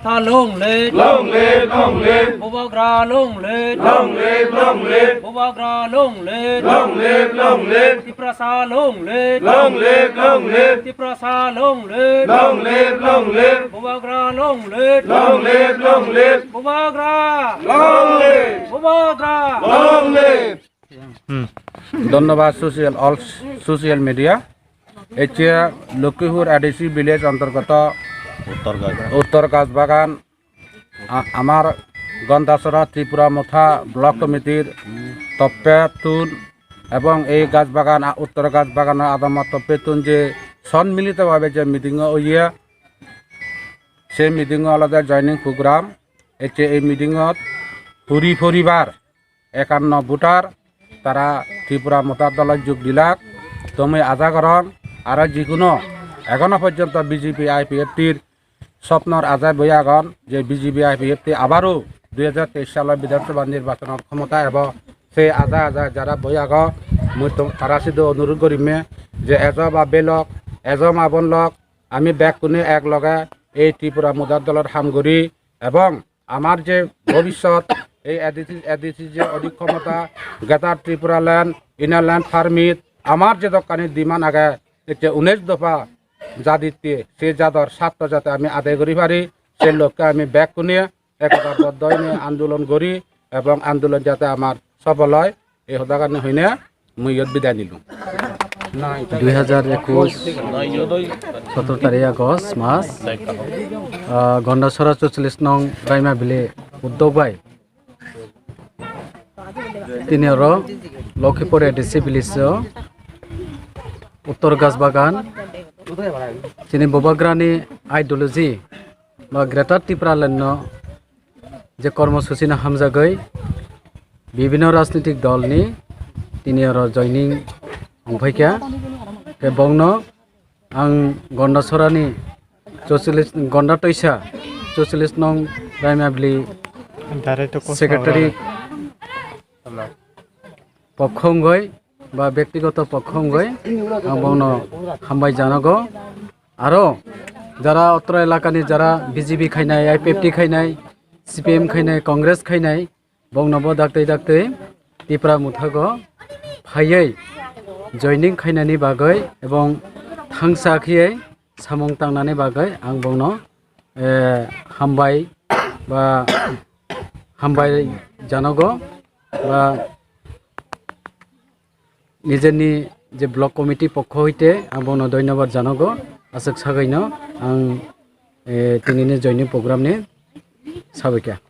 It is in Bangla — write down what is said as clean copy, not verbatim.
Tha long live, Bobagra long live, Bobagra long live, Tiprasa long live, Tiprasa long live, Bobagra long live, Bobagra long live. ধন্যবাদ সোশ্যাল মিডিয়া এতিয়া লক্ষ্মীপুর এডিসি ভিলেজ অন্তর্গত উত্তর গাছবাগান আমার গন্দাছড়া ত্রিপুরা মুথা ব্লক কমিটির তপ্পেতুন এবং এই গাছবাগান উত্তর গাছবাগানের আদামত তপ্পেতুন যে সম্মিলিতভাবে যে মিটিং হইয়া সেই মিটিং আলাদা জয়নিং প্রোগ্রাম এতিয়া এই মিটিংত পরিবার 51 ভোটার তারা ত্রিপুরা মোতার দলত যোগ দিলাক তুমি আজাগরণ আর যিকোনো এখনো পর্যন্ত বিজেপি আইপিএফটির স্বপ্নর আজাদ বয়াগন যে বিজেপি আইপিএফটি আবারও 2023 সালের বিধানসভা নির্বাচনের ক্ষমতা এবং সেই আজা যারা বয়াগ মই তারা শুধু অনুরোধ করিমে যে এজ বা বেলক এজ আবন লক আমি ব্যাগ কোনে একলগে এই ত্রিপুরা মোতার দলত হামগরি এবং আমার যে ভবিষ্যৎ এই এডিসি যে অধিক ক্ষমতা greater Tripura land inner land permit আমার যে দোকানি ডিমান্ড আগে 19 দফা যা দিতে সেই যাদর স্বার্থ যাতে আমি আদায় করি পারি সেই লক্ষ্যে আমি ব্যাগ কুনিয়ে একতাবদ্ধ হয়ে আন্দোলন করি এবং আন্দোলন যাতে আমার সফল হয় এই হতাকারণে হইনে মুই বিদায় নিলাম 2021 17 তারিখ আগস্ট মাস গন্ডাছড়া 44 নং রাইমা বিলে উদ্যোগ বাই তিনি লক্ষ্মীপুর এডিসি ভিলেজ উত্তর গাছবাগান তিনি ববাগ্রানি আইডিওলজি বা গ্রেটার ত্রিপুরা ল্যান্ড যে কর্মসূচি হামজাগৈ বিভিন্ন রাজনৈতিক দলনি তিনি জয়নিং अंफैखा बंनो आं गन्डाछरानि 44 गन्डा तैसा 44 नं रायमाबिलि सेक्रेटारि पक्षंगय बा व्यक्तिगत पक्षंगय आं बंनो हामबाय जानांगौ आरो जारा अत्र एलाकानि जारा बिजेपि खायनाय आईपीएफटी खायनाय सीपीएम खायनाय कांग्रेस खायनाय बंनोबो दाक्तै त्रिपुरा मुथागो फायै जयनिं खायनायनि बागै एवं थांसाखियै सामं तांनानै बागै आं बंनो हामबाय जानांगौ बा निजेनि जे ब्लक कमिटी पक्ष हইতে आं बंनो धन्यबाद जानांगौ आसक सागैनो आं दिनैनि जयनिं प्रग्रामनि साबायखर